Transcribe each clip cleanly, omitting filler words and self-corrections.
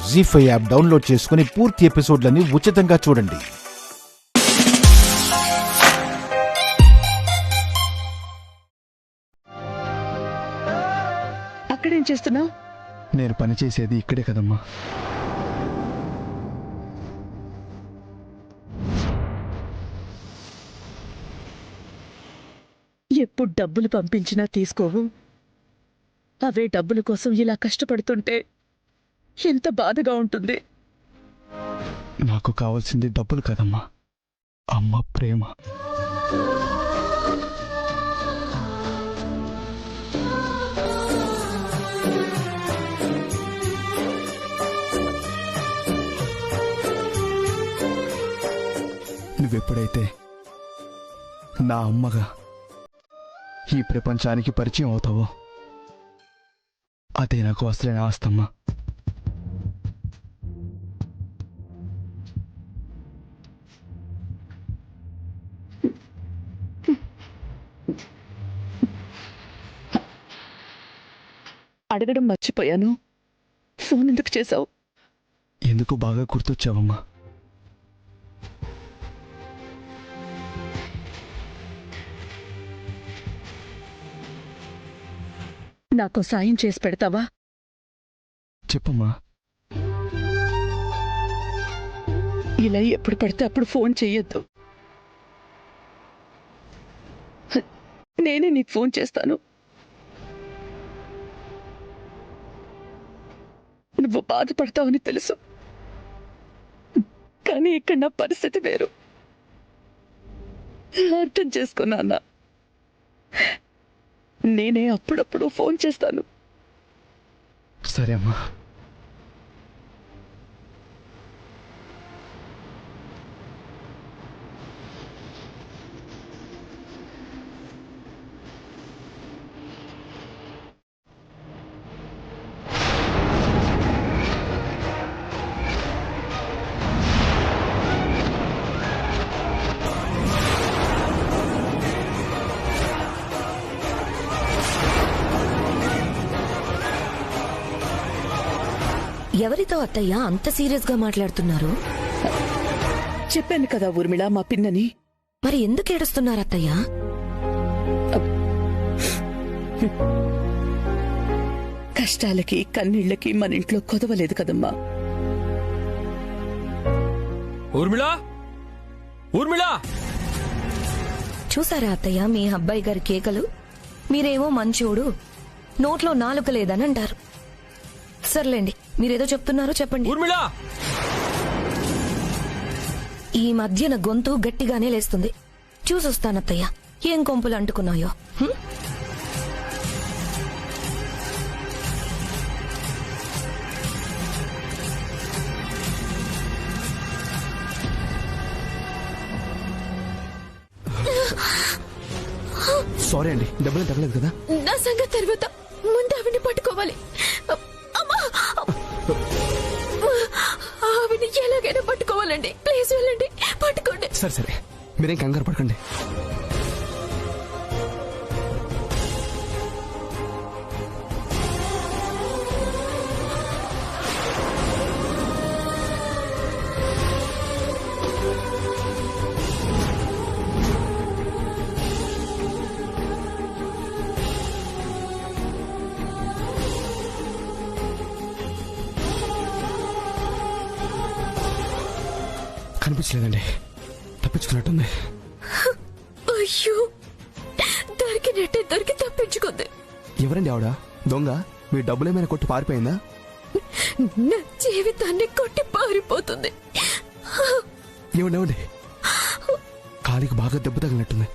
జీ5 app download చేసుకుని పూర్తి ఎపిసోడ్లని ఉచితంగా చూడండి. అక్కడేం చేస్తున్నావు? నేను పనిచేసేది ఇక్కడే కదమ్మా. ఎప్పుడు డబ్బులు పంపించినా తీసుకోవు. అవే డబ్బుల కోసం ఇలా కష్టపడుతుంటే ఎంత బాధగా ఉంటుంది. నాకు కావాల్సింది డబ్బులు కదమ్మా, అమ్మ ప్రేమ. నువ్వెప్పుడైతే నా అమ్మగా ఈ ప్రపంచానికి పరిచయం అవుతావో అదే నాకు అసలైన ఆస్తమ్మా. అడగడం మర్చిపోయాను, ఫోన్ ఎందుకు చేశావు? ఎందుకు బాగా గుర్తొచ్చావమ్మా. నాకు సాయం చేసి పెడతావా? చెప్పమ్మా. ఇలా ఎప్పుడు పడితే అప్పుడు ఫోన్ చెయ్యొద్దు. నేనే నీకు ఫోన్ చేస్తాను. నువ్వు బాధపడతావని తెలుసు, కానీ ఇక్కడ నా పరిస్థితి వేరు. అర్థం చేసుకున్నా. నేనే అప్పుడప్పుడు ఫోన్ చేస్తాను. సరే అమ్మా. ఎవరితో అత్తయ్య అంత సీరియస్ గా మాట్లాడుతున్నారు? చెప్పాను కదా ఊర్మిళ, మా పిన్నని. మరి ఎందుకు ఏడుస్తున్నారు అత్తయ్య? కష్టాలకి కన్నీళ్లకి మన ఇంట్లో కొదవలేదు కదమ్మా. ఊర్మిళ, ఊర్మిళ! చూసారా అత్తయ్య మీ అబ్బాయి గారి కేకలు? మీరేమో మంచోడు, నోట్లో నాలుక లేదని అంటారు. సర్లేండి, మీరేదో చెప్తున్నారో చెప్పండి. ఊర్మిళ! ఈ మధ్యన గొంతు గట్టిగానే లేస్తుంది. చూసొస్తానత్తయ్య ఏం కొంపులు అంటుకున్నాయో. సారీ అండి, డబ్బులు తగ్గలేదు కదా. నా సంగతి తర్వాత, ముందు ఆవిని పట్టుకోవాలి. ఆవిని ఎలాగైనా పట్టుకోవాలండి. ప్లీజ్ వెళ్ళండి, పట్టుకోండి. సరే సరే, మీరేం కంగారు పడకండి. కనిపించలేదండి, తప్పించుకున్నట్టుంది. అయ్యో, దొరికినట్టే దొరికి తప్పించుకుంది. ఎవరండి ఆవిడ? దొంగ? మీ డబ్బులేమైనా కొట్టి పారిపోయిందా? నా జీవితాన్ని కొట్టి పారిపోతుంది. ఏమండి, కాలికి బాగా దెబ్బ తగిలినట్టుంది.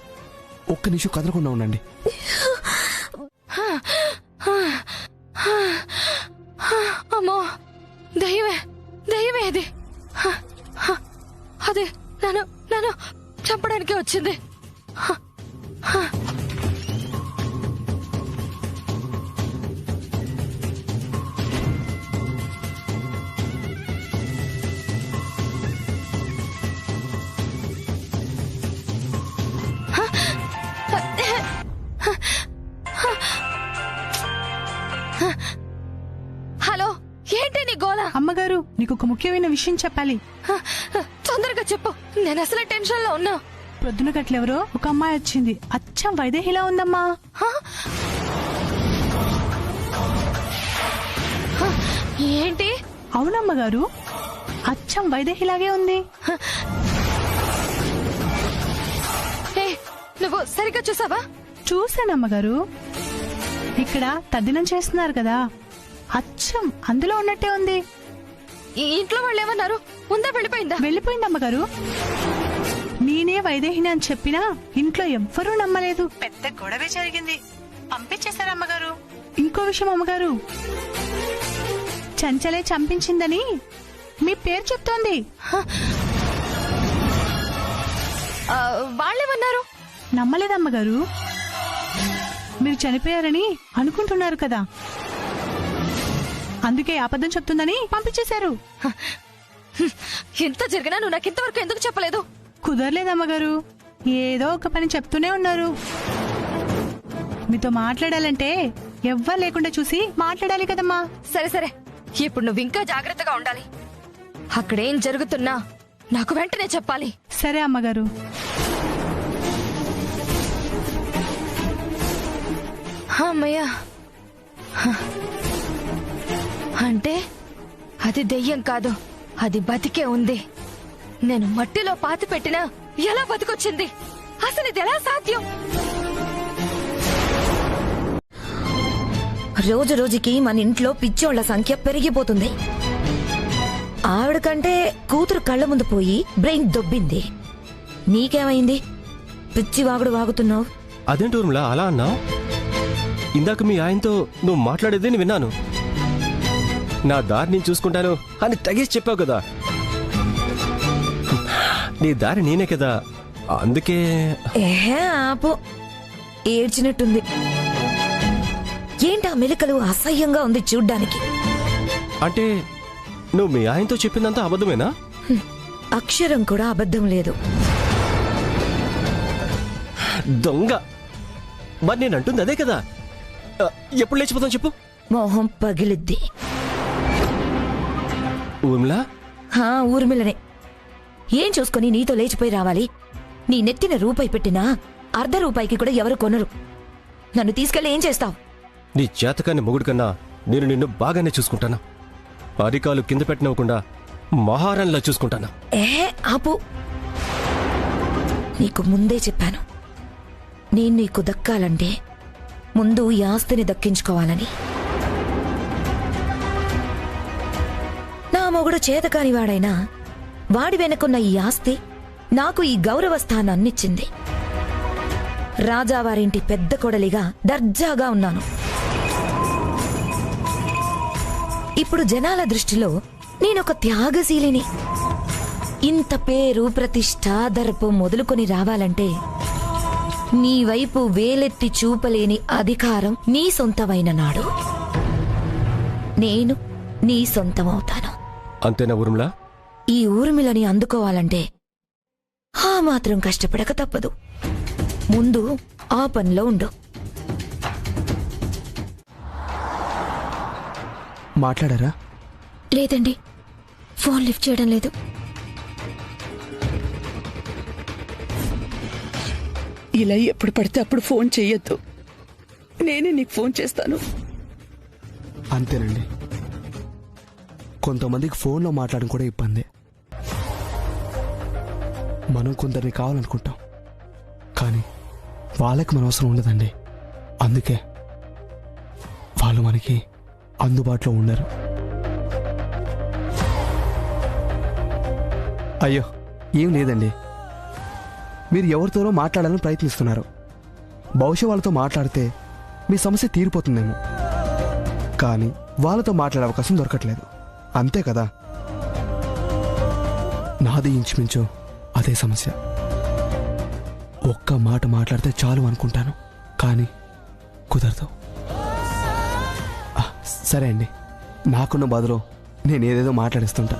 ఒక్క నిమిషం కదలకుండా ఉండండి. అమ్మో, దయ్యమే, దయ్యమే అది. అదే నన్ను చంపడానికి వచ్చింది. హలో, ఏంటి నీ గోల? పద. అమ్మగారు నీకు ఒక ముఖ్యమైన విషయం చెప్పాలి. తొందరగా చెప్పు, నేను అసలు టెన్షన్ లో ఉన్నా. ప్రొద్దున గట్లెవరో ఒక అమ్మాయి వచ్చింది, అచ్చం వైదేహిలా ఉందమ్మా. ఏంటి? అవునమ్మగారు, అచ్చం వైదేహిలాగే ఉంది. నువ్వు సరిగ్గా చూసావా? చూశానమ్మగారు, ఇక్కడ తద్దినం చేస్తున్నారు కదా, అచ్చం అందులో ఉన్నట్టే ఉంది. ఈ ఇంట్లో వాళ్ళు ఏమన్నారు? ఉందా వెళ్ళిపోయిందా? వెళ్ళిపోయిందమ్మగారు. నేనే వైదేహిని అని చెప్పినా ఇంట్లో ఎవ్వరూ నమ్మలేదు. పెద్ద గొడవే జరిగింది, పంపించేశారమ్మగారు. ఇంకో విషయం అమ్మగారు, చంచలే చంపించిందని మీ పేరు చెప్తోంది. వాళ్ళేమన్నారు? నమ్మలేదమ్మగారు. మీరు చనిపోయారని అనుకుంటున్నారు కదా, అందుకే అబద్ధం చెప్తుందని పంపించేశారు. ఎంత జరిగినా నువ్వు నాకు ఇంతవరకు ఎందుకు చెప్పలేదు? కుదరలేదమ్మగారు, ఏదో ఒక పని చెప్తూనే ఉన్నారు. మీతో మాట్లాడాలంటే ఎవ్వరు లేకుండా చూసి మాట్లాడాలి కదమ్మా. సరే సరే, ఇప్పుడు నువ్వు ఇంకా జాగ్రత్తగా ఉండాలి. అక్కడేం జరుగుతున్నా నాకు వెంటనే చెప్పాలి. సరే అమ్మగారు. అమ్మయ్యా, అంటే అది దెయ్యం కాదు, అది బతికే ఉంది. నేను మట్టిలో పాతి పెట్టినా ఎలా బతికొచ్చింది? అసలు ఇది ఎలా సాధ్యం? రోజు రోజుకి మన ఇంట్లో పిచ్చోళ్ల సంఖ్య పెరిగిపోతుంది. ఆవిడ కంటే కూతురు కళ్ళ ముందు పోయి బ్రెయిన్ దొబ్బింది. నీకేమైంది? పిచ్చి వాగుడు వాగుతున్నావు. అదేంటి ఊర్మిళ అలా అన్నావు? ఇందాక మీ ఆయనతో నువ్వు మాట్లాడేది నేను విన్నాను. నా దారి నేను చూసుకుంటాను అని తగేసి చెప్పావు కదా. నీ దారి నేనే కదా, అందుకే. ఏహే ఆపు, ఏడ్చినట్టుంది. ఏంటా మెలికలు? అసహ్యంగా ఉంది చూడ్డానికి. అంటే నువ్వు మీ ఆయనతో చెప్పిందంతా అబద్ధమేనా? అక్షరం కూడా అబద్ధం లేదు. దొంగ. మరి నేను అంటుంది అదే కదా. ఎప్పుడు లేచిపోతాం చెప్పు? మోహం పగిలిద్ది. ఊర్మిళ? ఊర్మిళనే. ఏం చూసుకుని నీతో లేచిపోయి రావాలి? నీ నెత్తిన రూపాయి పెట్టినా ₹1 కూడా ఎవరు కొనరు. నన్ను తీసుకెళ్లి ఏం చేస్తావు? నీ చేతకాన్ని మొగుడు కన్నా నేను నిన్ను బాగానే చూసుకుంటాను. అరికాలు కింద పెట్టనివ్వకుండా మహారాణిలా చూసుకుంటాను. ఆపు. నీకు ముందే చెప్పాను, నేను నీకు దక్కాలంటే ముందు ఈ ఆస్తిని దక్కించుకోవాలని. నా మొగుడు చేతకాని వాడైనా వాడి వెనుకున్న ఈ ఆస్తి నాకు ఈ గౌరవ స్థానాన్నిచ్చింది. రాజావారింటి పెద్ద కొడలిగా దర్జాగా ఉన్నాను. ఇప్పుడు జనాల దృష్టిలో నేనొక త్యాగశీలిని. ఇంత పేరు, ప్రతిష్ట, దర్పం మొదలుకొని రావాలంటే నీ వైపు వేలెత్తి చూపలేని అధికారం నీ సొంతమైన నాడు నేను నీ సొంతమవుతాను. అంతేనా ఊర్మిళ? ఈ ఊర్మిళని అందుకోవాలంటే ఆ మాత్రం కష్టపడక తప్పదు. ముందు ఆ పనిలో ఉండు. మాట్లాడారా? లేదండి, ఫోన్ లిఫ్ట్ చేయడం లేదు. ఇలా ఎప్పుడు పడితే అప్పుడు ఫోన్ చెయ్యొద్దు. నేనే నీకు ఫోన్ చేస్తాను. అంతేనండి, కొంతమందికి ఫోన్లో మాట్లాడడం కూడా ఇబ్బంది. మనం కొందరిని కావాలనుకుంటాం, కానీ వాళ్ళకి మన అవసరం ఉండదండి. అందుకే వాళ్ళు మనకి అందుబాటులో ఉండరు. అయ్యో ఏం లేదండి, మీరు ఎవరితోనో మాట్లాడాలని ప్రయత్నిస్తున్నారు. బహుశా వాళ్ళతో మాట్లాడితే మీ సమస్య తీరిపోతుందేమో, కానీ వాళ్ళతో మాట్లాడే అవకాశం దొరకట్లేదు. అంతే కదా? నాది ఇంచుమించు అదే సమస్య. ఒక్క మాట మాట్లాడితే చాలు అనుకుంటాను, కానీ కుదరదు. సరే అండి, నాకున్న బాధలో నేను ఏదేదో మాట్లాడిస్తుంటా.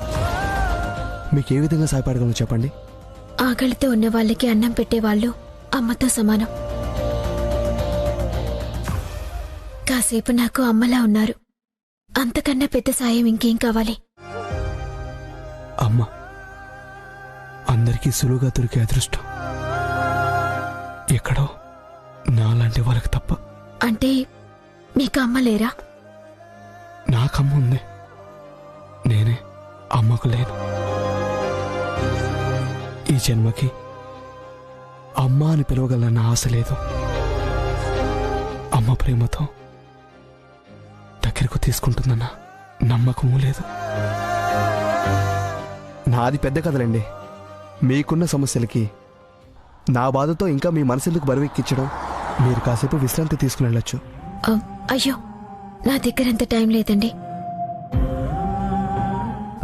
మీకు ఏ విధంగా సహాయపడగలను చెప్పండి. ఆకలితో ఉన్న వాళ్ళకి అన్నం పెట్టేవాళ్ళు అమ్మతో సమానం. కాసేపు నాకు అమ్మలా ఉన్నారు. అంతకన్నా పెద్ద సాయం ఇంకేం కావాలి? అమ్మ అందరికీ సులువుగా దొరికే అదృష్టం ఎక్కడో నాలాంటి వాళ్ళకి తప్ప. అంటే మీకు అమ్మ లేరా? నాకమ్మ ఉంది, నేనే అమ్మకు లేను. ఈ జన్మకి అమ్మ అని పిలవగలన్న ఆశ లేదు. అమ్మ ప్రేమతో దగ్గరకు తీసుకుంటుందన్న నమ్మకమూ లేదు. నాది పెద్ద కథలండి. మీకున్న సమస్యలకి నా బాధతో ఇంకా మీ మనసులకు బరువెక్కించడం, మీరు కాసేపు విశ్రాంతి తీసుకుని వెళ్ళొచ్చు. అయ్యో, నా దగ్గర అంత టైం లేదండి.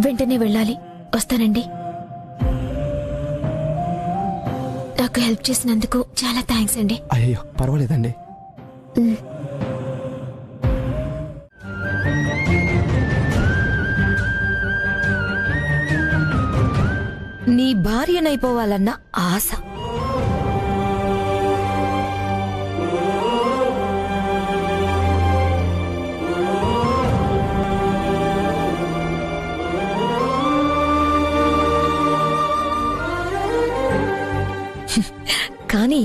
వెంటనే వెళ్ళాలి. వస్తానండి. నాకు హెల్ప్ చేసినందుకు చాలా థ్యాంక్స్ అండి. అయ్యో పర్వాలేదండి. నీ భార్యనైపోవాలన్న ఆశ. కానీ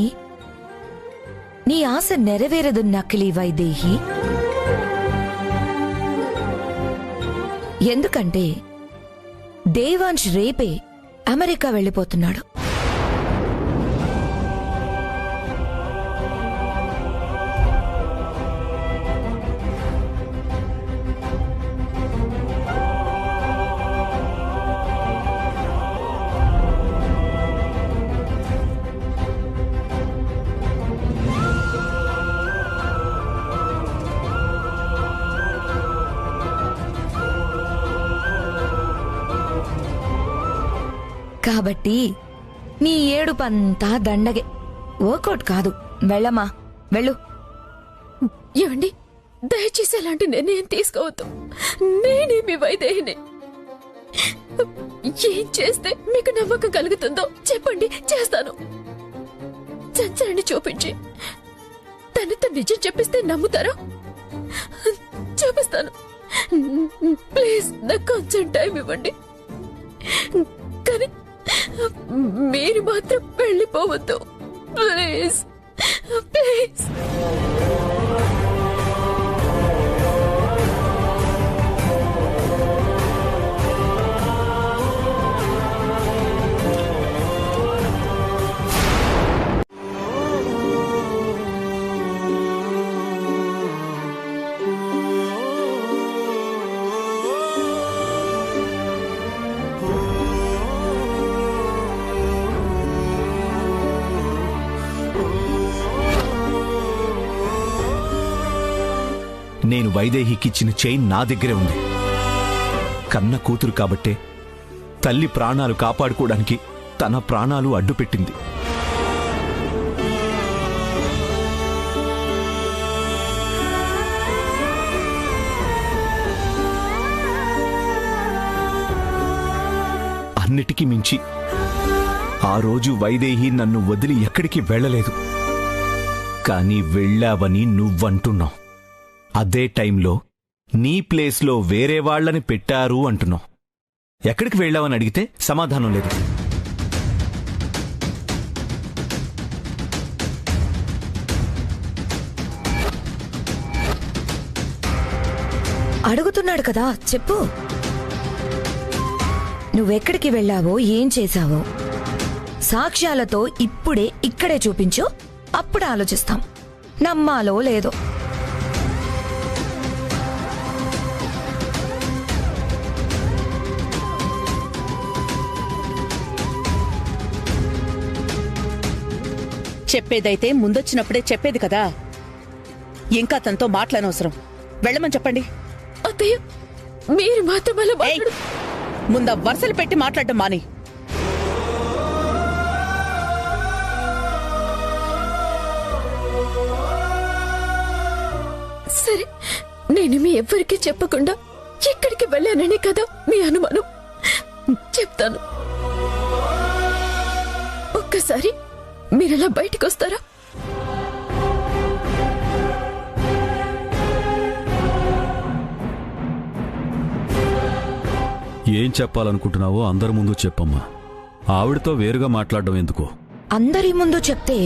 నీ ఆశ నెరవేరదు నకిలీ వైదేహి. ఎందుకంటే దేవాంశ్ రేపే అమెరికా వెళ్ళిపోతున్నాడు. కాబట్టి నీ ఏడుపంతా దండగే, వర్కౌట్ కాదు. వెళ్ళమ్మా, వెళ్ళు. ఏమండి, దయచేసి అలాంటి నిర్ణయం తీసుకోవద్దు. నేనే మీ వైదేహిని. ఏం చేస్తే మీకు నమ్మకం కలుగుతుందో చెప్పండి, చేస్తాను. సంచరణి చూపించి తనతో నిజం చెప్పిస్తే నమ్ముతారా? చూపిస్తాను. ప్లీజ్ నాకు కొంచెం టైం ఇవ్వండి. కానీ మీరు మాత్రం వెళ్ళిపోవద్దు. Please please. నేను వైదేహికిచ్చిన చైన్ నా దగ్గరే ఉంది. కన్న కూతురు కాబట్టే తల్లి ప్రాణాలు కాపాడుకోవడానికి తన ప్రాణాలు అడ్డుపెట్టింది. అన్నిటికీ మించి ఆ రోజు వైదేహి నన్ను వదిలి ఎక్కడికి వెళ్ళలేదు. కానీ వెళ్ళావని నువ్వంటున్నావు. అదే టైంలో నీ ప్లేస్లో వేరే వాళ్లని పెట్టారు అంటున్నావు. ఎక్కడికి వెళ్ళావని అడిగితే సమాధానం లేదు. అడుగుతున్నాడు కదా, చెప్పు. నువ్వెక్కడికి వెళ్ళావో, ఏం చేశావో సాక్ష్యాలతో ఇప్పుడే ఇక్కడే చూపించు. అప్పుడు ఆలోచిస్తాం నమ్మాలో లేదో. చెప్పేదైతే ముందొచ్చినప్పుడే చెప్పేది కదా. ఇంకా తనతో మాట్లాడనవసరం. వెళ్ళమని చెప్పండి. అత్తయ్య, మీరు మాత్రం అలా మాట్లాడు. ముందా వరుసలు పెట్టి మాట్లాడటం మాని. సరే, నేను మీ ఎవ్వరికీ చెప్పకుండా ఎక్కడికి వెళ్ళానని కదా మీ అనుమానం. చెప్తాను. ఒక్కసారి మీరలా బయటికి వస్తారా? ఏం చెప్పాలనుకుంటున్నావో అందరి ముందు చెప్పమ్మా. ఆవిడతో వేరుగా మాట్లాడడం ఎందుకో? అందరి ముందు చెప్తే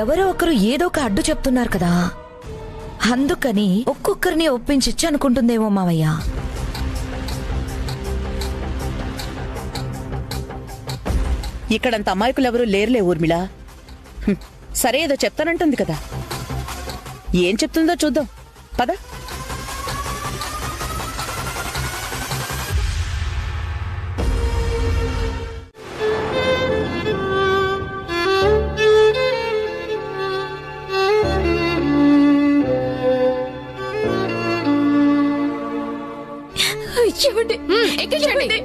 ఎవరో ఒకరు ఏదో ఒక అడ్డు చెప్తున్నారు కదా, అందుకని ఒక్కొక్కరిని ఒప్పించిచ్చి అనుకుంటుందేమో మావయ్య. ఇక్కడంత అమాయకులెవరూ లేరులే ఊర్మిళ. సరే ఏదో చెప్తానంటుంది కదా, ఏం చెప్తుందో చూద్దాం పద. ఎక్కించండి,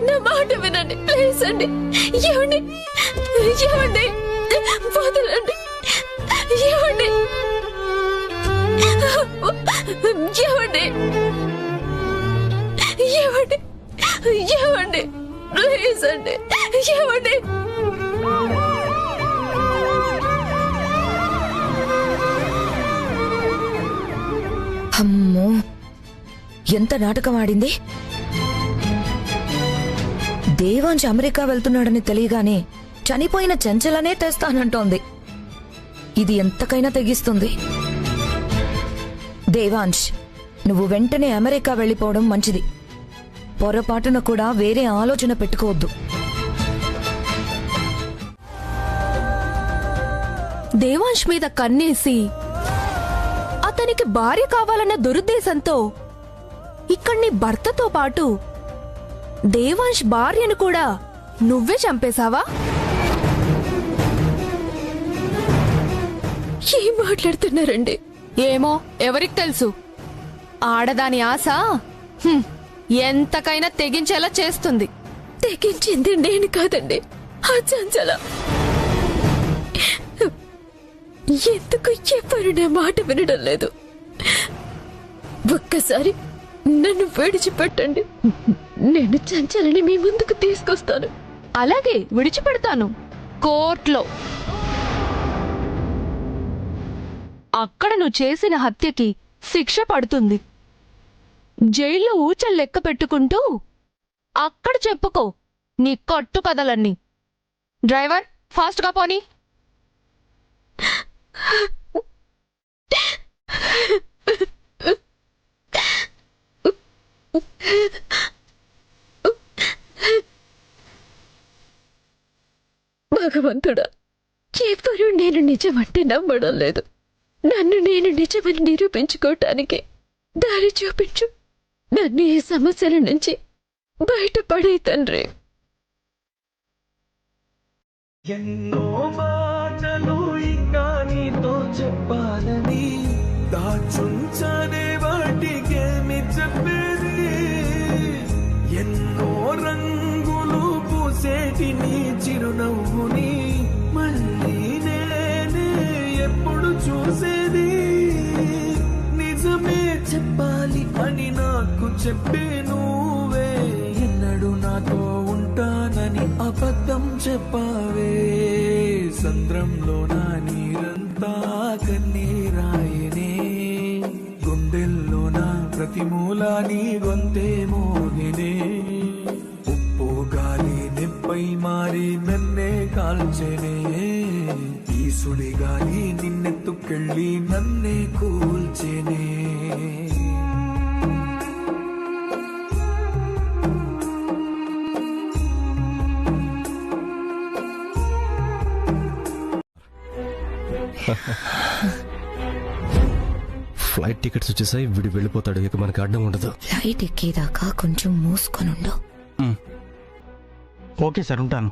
నా మాట వినండి ప్లీజ్ అండి. ఏమండి ఏమండి వదలండి, ఏమండి ఏమండి ఏమండి ఏమండి ప్లీజ్ అండి, ఏమండి. అమ్మో, ఎంత నాటకం ఆడింది. దేవాంశ్ అమెరికా వెళ్తున్నాడని తెలియగానే చనిపోయిన చెంచలనే తెస్తానంటోంది. ఇది ఎంతకైనా తెగిస్తుంది. దేవాంశ్, నువ్వు వెంటనే అమెరికా వెళ్ళిపోవడం మంచిది. పొరపాటున కూడా వేరే ఆలోచన పెట్టుకోవద్దు. దేవాంశ్ మీద కన్నేసి అతనికి భార్య కావాలన్న దురుద్దేశంతో ఇక్కడి భర్తతో పాటు దేవాంశ్ భార్యను కూడా నువ్వే చంపేశావా? ఏం మాట్లాడుతున్నారండి? ఏమో, ఎవరికి తెలుసు. ఆడదాని ఆశ ఎంతకైనా తెగించేలా చేస్తుంది. తెగించింది నేను కాదండి, ఆ చంచల. ఎందుకు ఎవరు నా మాట వినడం లేదు? ఒక్కసారి నన్ను విడిచిపెట్టండి, నేను చంచలని మీ ముందుకు తీసుకొస్తాను. అలాగే విడిచిపెడతాను, కోర్టులో. అక్కడ నువ్వు చేసిన హత్యకి శిక్ష పడుతుంది. జైల్లో ఊచలు లెక్క పెట్టుకుంటూ అక్కడ చెప్పుకో నీ కట్టు కథలన్నీ. డ్రైవర్, ఫాస్ట్గా పోనీ. భగవంతుడా, ఎవరు నేను నిజమంటే నమ్మడం లేదు. నన్ను నేను నిజమని నిరూపించుకోవటానికి దారి చూపించు. నన్ను ఈ సమస్యల నుంచి బయటపడే తండ్రి. ఎన్నో మాటలు ఇంకా నీతో చెప్పాలని దాచుంచనే వాటికేమి చెప్పేది. ఎన్నో రంగులు పూసేటి నీ చిరునవ్వుని మళ్ళీ నేనే ఎప్పుడు చూసేది. నిజమే చెప్పాలి అని నాకు చెప్పే నువ్వే ఎన్నడూ నాతో ఉంటానని అబద్ధం చెప్పావే. సంద్రంలో నా నీరంతా కన్నీరాయనే, గుండెల్లో నా ప్రతి మూలా నీ గొంతే మోగినే. ఉప్పు గాలి నిప్పై మారి నన్నే కాల్చెనే, ఈ సుడి గాలి నిన్నెత్తుకెళ్ళి నన్నే కూల్చెనే. ఫ్లైట్ టికెట్స్ వచ్చేసాయి, వీడు వెళ్ళిపోతాడు, ఇక మనకి అడ్డం ఉండదు. ఫ్లైట్ ఎక్కేదాకా కొంచెం మూసుకొనుండు. ఓకే సార్, ఉంటాను.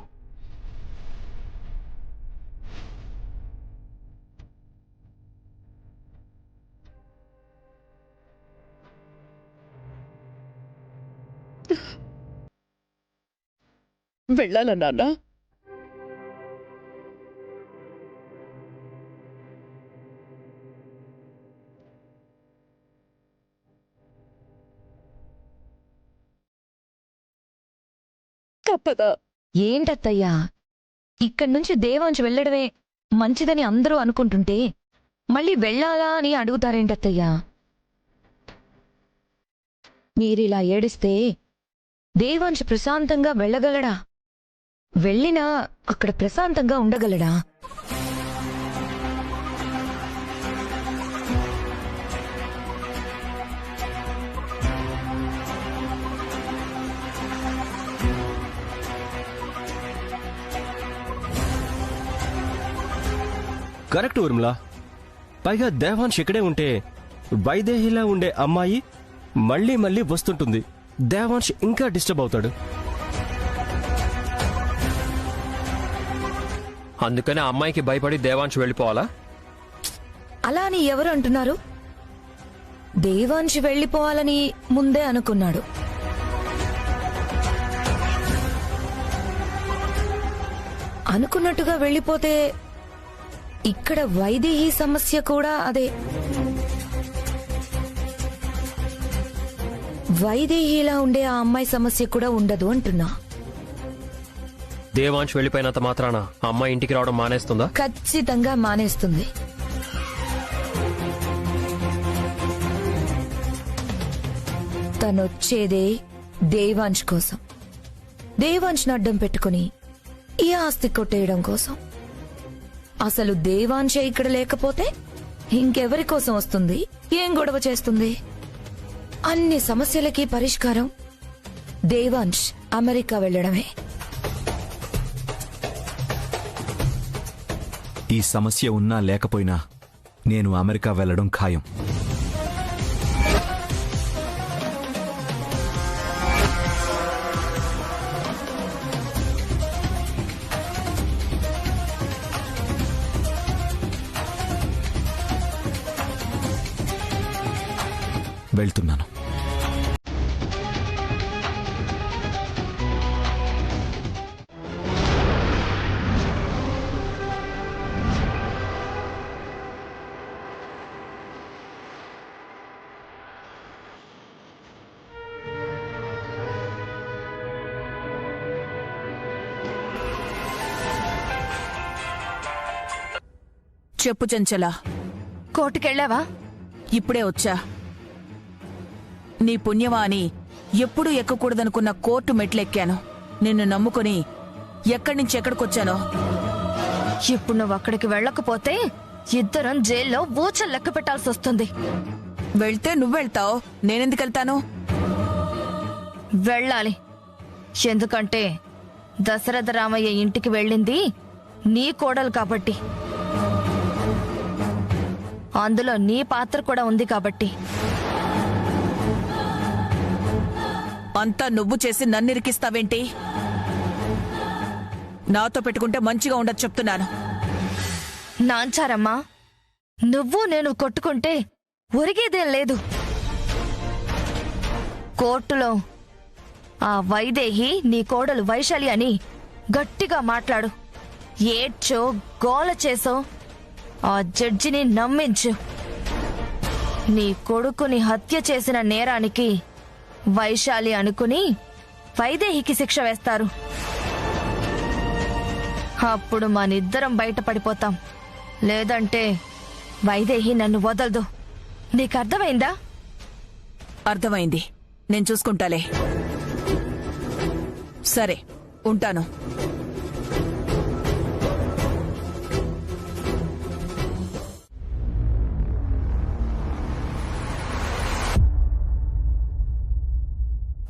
వెళ్ళాలా నాన్న? తప్పదా? ఏంటత్తయ్యా, ఇక్కడ్నుంచి దేవాంశ్ వెళ్ళడమే మంచిదని అందరూ అనుకుంటుంటే మళ్ళీ వెళ్ళాలా అని అడుగుతారేంటత్తయ్యా? మీరిలా ఏడిస్తే దేవాంశ్ ప్రశాంతంగా వెళ్ళగలడా? వెళ్ళినా అక్కడ ప్రశాంతంగా ఉండగలడా? కరెక్ట్ ఊర్మిళ. పైగా దేవాంశ్ ఇక్కడే ఉంటే వైదేహిలా ఉండే అమ్మాయి మళ్ళీ మళ్ళీ వస్తుంటుంది. దేవాంశ్ ఇంకా డిస్టర్బ్ అవుతాడు. అందుకని ఆ అమ్మాయికి భయపడి దేవాంశ్ వెళ్ళిపోవాలా? అలా అని ఎవరు అంటున్నారు? దేవాంశ్ వెళ్ళిపోవాలని ముందే అనుకున్నాడు. అనుకున్నట్టుగా వెళ్ళిపోతే ఇక్కడ వైదేహి సమస్య కూడా అదే. వైదేహిలా ఉండే ఆ అమ్మాయి సమస్య కూడా ఉండదు అంటున్నా. దేవాంశ్ వెళ్ళిపోయినంత మాత్రాన ఆ అమ్మాయి ఇంటికి రావడం మానేస్తుందా? ఖచ్చితంగా మానేస్తుంది. తనొచ్చేదే దేవాంశ్ కోసం. దేవాంశ్ని అడ్డం పెట్టుకుని ఈ ఆస్తి కొట్టేయడం కోసం. అసలు దేవాంశే ఇక్కడ లేకపోతే ఇంకెవరి కోసం వస్తుంది? ఏం గొడవ చేస్తుంది? అన్ని సమస్యలకి పరిష్కారం దేవాంశ్ అమెరికా వెళ్లడమే. ఈ సమస్య ఉన్నా లేకపోయినా నేను అమెరికా వెళ్లడం ఖాయం. వెళ్తున్నాను. చెప్పు చెంచల. కోర్టుకెళ్ళావా? ఇప్పుడే వచ్చా. నీ పుణ్యమా అని ఎప్పుడూ ఎక్కకూడదనుకున్న కోర్టు మెట్లెక్కాను. నిన్ను నమ్ముకుని ఎక్కడి నుంచి ఎక్కడికొచ్చానో. ఇప్పుడు నువ్వు అక్కడికి వెళ్ళకపోతే ఇద్దరం జైల్లో ఊచలు లెక్క పెట్టాల్సి వస్తుంది. వెళ్తే నువ్వెళ్తావు, నేనెందుకెళ్తాను? వెళ్ళాలి. ఎందుకంటే దశరథ రామయ్య ఇంటికి వెళ్ళింది నీ కోడలు కాబట్టి. అందులో నీ పాత్ర కూడా ఉంది కాబట్టి. అంతా నువ్వు చేసి నన్నిరికిస్తావేంటి? నాతో పెట్టుకుంటే మంచిగా ఉండదు చెప్తున్నాను. నాంచారమ్మా, నువ్వు నేను కొట్టుకుంటే ఒరిగేదేం లేదు. కోర్టులో ఆ వైదేహి నీ కోడలు వైశాలి అని గట్టిగా మాట్లాడు. ఏడ్చో గోల చేసో ఆ జడ్జిని నమ్మించు. నీ కొడుకుని హత్య చేసిన నేరానికి వైశాలి అనుకుని వైదేహికి శిక్ష వేస్తారు. అప్పుడు మనిద్దరం బయటపడిపోతాం. లేదంటే వైదేహి నన్ను వదలదు. నీకర్థమైందా? అర్థమైంది. నేను చూసుకుంటాలే. సరే, ఉంటాను.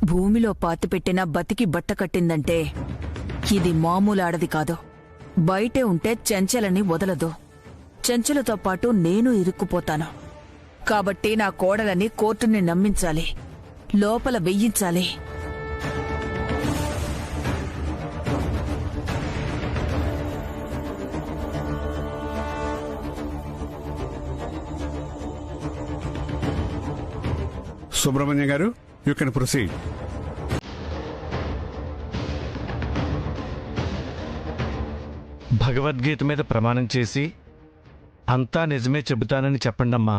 భూమిలో పాతిపెట్టిన బతికి బట్ట కట్టిందంటే ఇది మామూలు ఆడది కాదు. బయటే ఉంటే చెంచలని వదలదు. చెంచలతో పాటు నేను ఇరుక్కుపోతాను. కాబట్టి నా కోడలని కోర్టుని నమ్మించాలి, లోపల వెయ్యించాలి. సుబ్రహ్మణ్య గారు, యూ కెన్ ప్రొసీడ్. భగవద్గీత మీద ప్రమాణం చేసి అంతా నిజమే చెబుతానని చెప్పండమ్మా.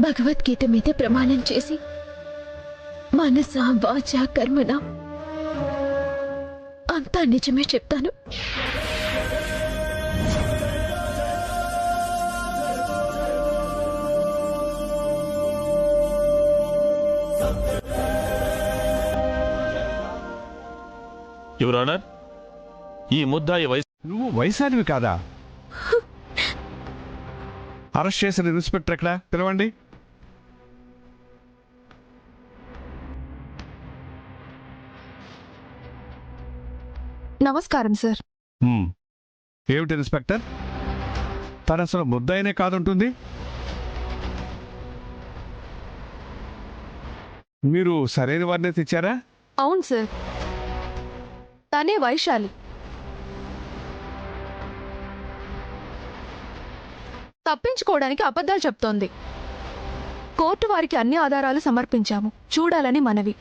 భగవద్గీత మీద ప్రమాణం చేసి మనస వాచ కర్మన అంతా నిజమే చెప్తాను. యువర్ ఆనర్, ఈ ముద్దాయి నువ్వు వైశాలివి కాదా? అరెస్ట్ చేసిన ఇన్స్పెక్టర్ ఎక్కడ? పిలవండి. నమస్కారం సార్. ఏమిటి ఇన్స్పెక్టర్, తను అసలు ముద్దాయినే కాదుంటుంది. మీరు సరైన వారినే తెచ్చారా? అవును సార్, తనే వైశాలి. తప్పించుకోవడానికి అబద్ధాలు చెప్తోంది. కోర్టు వారికి అన్ని ఆధారాలు సమర్పించాము, చూడాలని మనవి.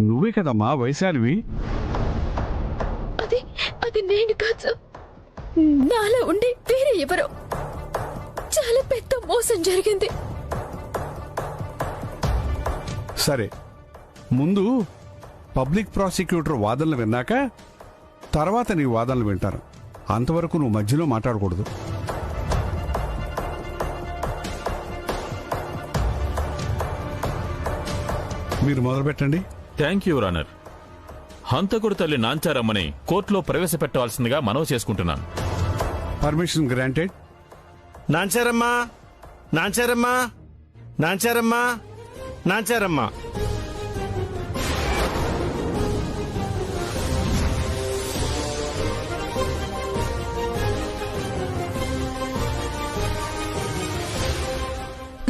నువ్వే కదమ్మా వైశాలివి? అది నేను కాదు, నాలా ఉండి వేరే ఎవరో. చాలా పెద్ద మోసం జరిగింది. సరే, ముందు పబ్లిక్ ప్రాసిక్యూటర్ వాదనలు విన్నాక తర్వాత నీ వాదనలు వింటారు. అంతవరకు నువ్వు మధ్యలో మాట్లాడకూడదు. మీరు మొదలు పెట్టండి. Thank you your honour. హంతకుడు తల్లి నాంచారమ్మని కోర్టులో ప్రవేశపెట్టవలసిందిగా మనవి చేసుకుంటున్నాను. Permission granted. నాంచారమ్మా, నాంచారమ్మా, నాంచారమ్మా, నాంచారమ్మా.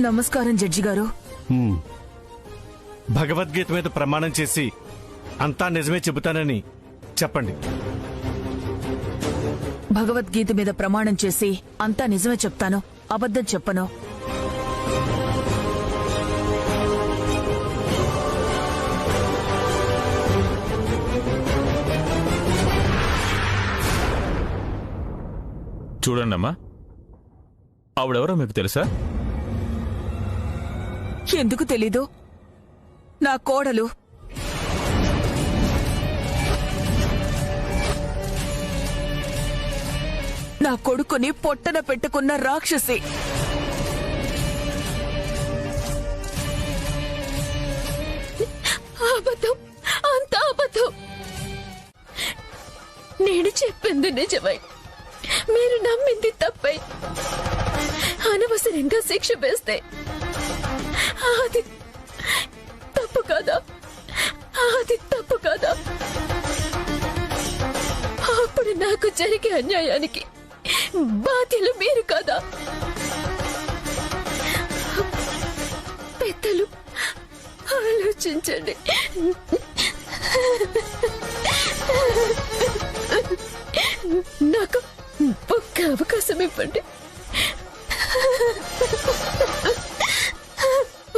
నమస్కారం జడ్జి గారు. భగవద్గీత మీద ప్రమాణం చేసి అంతా నిజమే చెబుతానని చెప్పండి. భగవద్గీత మీద ప్రమాణం చేసి అంతా నిజమే చెప్తాను, అబద్ధం చెప్పను. చూడండమ్మా, ఆవిడెవరో మీకు తెలుసా? ఎందుకు తెలీదు? నా కోడలు. నా కొడుకుని పొట్టన పెట్టుకున్న రాక్షసి. అబద్ధం, అంత అబద్ధం. నేను చెప్పింది నిజమై, మీరు నమ్మింది తప్పై అనవసరంగా శిక్ష వేస్తే అది తప్పు కాదా? అది తప్పు కాదా? అప్పుడు నాకు జరిగే అన్యాయానికి బాధ్యులు మీరు కాదా? పెద్దలు ఆలోచించండి. నాకు ఒక్క అవకాశం ఇవ్వండి.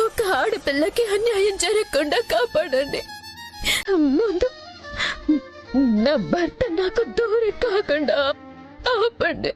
ఒక ఆడపిల్లకి అన్యాయం జరగకుండా కాపాడండి. ముందు నా భర్త నాకు దూరం కాకుండా ఆపండి.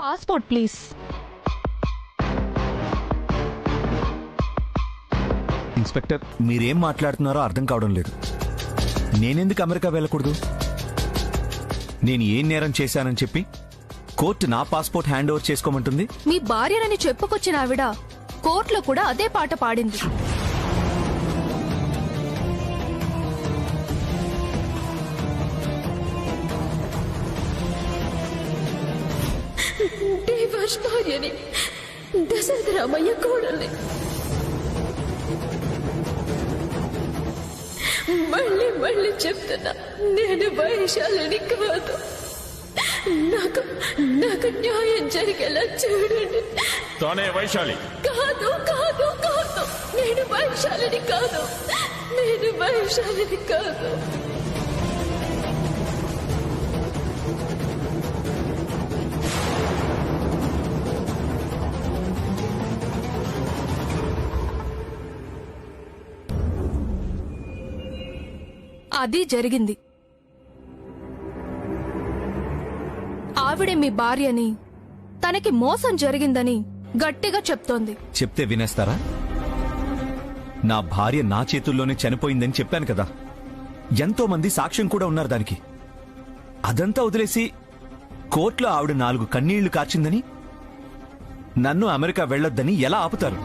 Passport please. ఇన్స్పెక్టర్, మీరేం మాట్లాడుతున్నారో అర్థం కావడం లేదు. నేనెందుకు అమెరికా వెళ్ళకూడదు? నేను ఏం నేరం చేశానని చెప్పి కోర్టు నా పాస్పోర్ట్ హ్యాండ్ ఓవర్ చేసుకోమంటుంది? మీ భార్యనని చెప్పుకొచ్చిన ఆవిడ కోర్టులో కూడా అదే పాట పాడింది. దేవాష్ భార్యని, దశరథ రామయ్య కోడల్ని. మళ్ళీ మళ్ళీ చెప్తున్నా, నేను వైశాలిని కాదు. నాకు నాకు న్యాయం జరిగేలా చూడండి. తానే వైశాలి? కాదు కాదు కాదు, నేను వైశాలిని కాదు, నేను వైశాలిని కాదు. అది జరిగింది. ఆవిడే మీ భార్యని, తనకి మోసం జరిగిందని గట్టిగా చెప్తోంది. చెప్తే వినేస్తారా? నా భార్య నా చేతుల్లోనే చనిపోయిందని చెప్పాను కదా. ఎంతో మంది సాక్ష్యం కూడా ఉన్నారు దానికి. అదంతా వదిలేసి కోర్టులో ఆవిడ 4 కన్నీళ్లు కార్చిందని, నన్ను అమెరికా వెళ్లొద్దని ఎలా ఆపుతారు?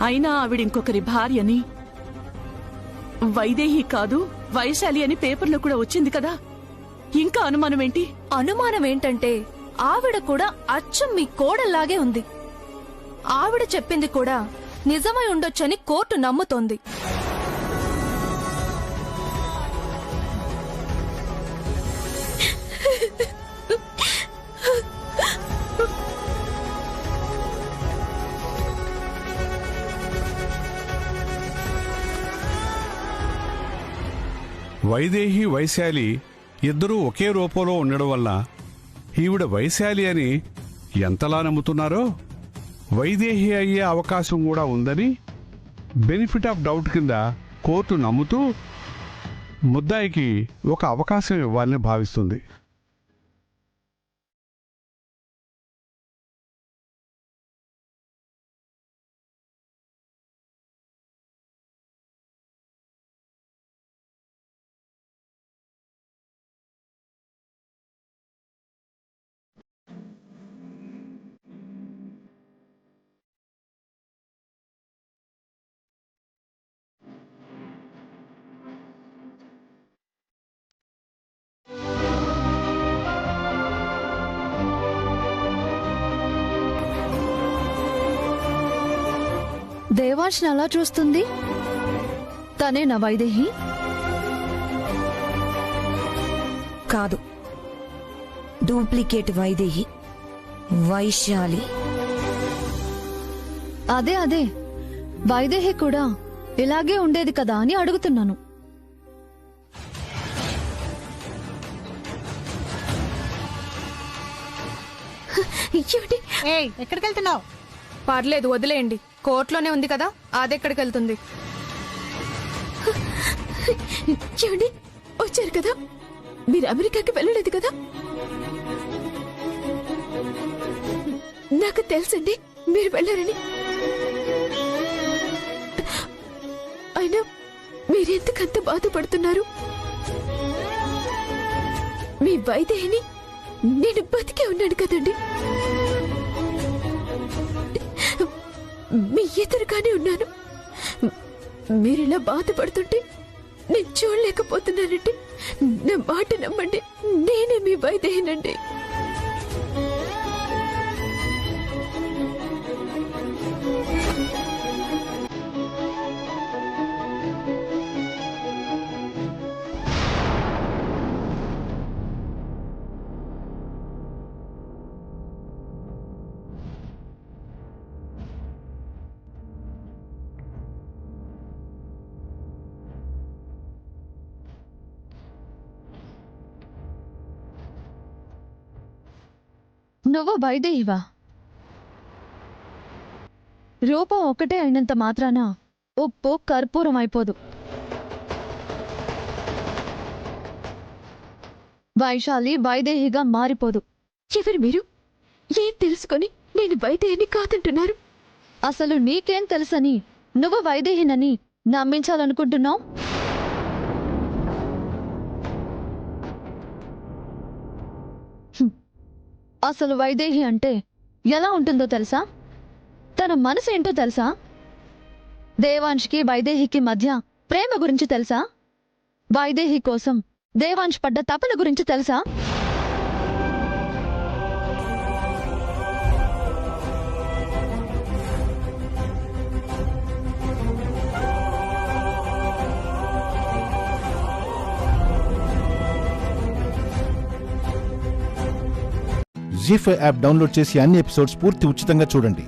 అయినా ఆవిడ ఇంకొకరి భార్యని, వైదేహి కాదు వైశాలి అని పేపర్లో కూడా వచ్చింది కదా. ఇంకా అనుమానం ఏంటి? అనుమానం ఏంటంటే ఆవిడ కూడా అచ్చం మీ కోడల్లాగే ఉంది. ఆవిడ చెప్పింది కూడా నిజమై ఉండొచ్చని కోర్టు నమ్ముతోంది. వైదేహి వైశాలి ఇద్దరూ ఒకే రూపంలో ఉండడం వల్ల ఈవిడ వైశాలి అని ఎంతలా నమ్ముతున్నారో, వైదేహి అయ్యే అవకాశం కూడా ఉందని బెనిఫిట్ ఆఫ్ డౌట్ కింద కోర్టు నమ్ముతూ ముద్దాయికి ఒక అవకాశం ఇవ్వాలని భావిస్తుంది. దేవాంశ్ అలా చూస్తుంది. తనే నా వైదేహి కాదు, డూప్లికేట్ వైదేహి వైశాలి. అదే వైదేహి కూడా ఇలాగే ఉండేది కదా అని అడుగుతున్నాను. ఎక్కడికి వెళ్తున్నావు? పర్లేదు, వదిలేయండి. కోర్టులోనే ఉంది కదా, అదెక్కడికి వెళ్తుంది? చూడండి, వచ్చారు కదా, మీరు అమెరికాకి వెళ్ళలేదు కదా. నాకు తెలుసండి మీరు వెళ్ళారని. అయినా మీరెందుకంత బాధపడుతున్నారు? మీ వైదేహిని నేను బతికే ఉన్నాను కదండి, మీ ఎదురుగానే ఉన్నాను. మీరిలా బాధపడుతుంటే నేను చూడలేకపోతున్నానండి. నా మాట నమ్మండి, నేనే మీ వైదేహినండి. నువ్వు వైదేహివా? రూపం ఒకటే అయినంత మాత్రాన ఉప్పు కర్పూరం అయిపోదు. వైశాలి వైదేహిగా మారిపోదు. ఎవరు మీరు? ఏం తెలుసుకొని నేను వైదేహిని కాదంటున్నారు? అసలు నీకేం తెలుసని నువ్వు వైదేహినని నమ్మించాలనుకుంటున్నావు? అసలు వైదేహి అంటే ఎలా ఉంటుందో తెలుసా? తన మనసు ఏంటో తెలుసా? దేవాంష్కి వైదేహికి మధ్య ప్రేమ గురించి తెలుసా? వైదేహి కోసం దేవాంష్ పడ్డ తపన గురించి తెలుసా? జీ5 యాప్ డౌన్లోడ్ చేసి అన్ని ఎపిసోడ్స్ పూర్తి ఉచితంగా చూడండి.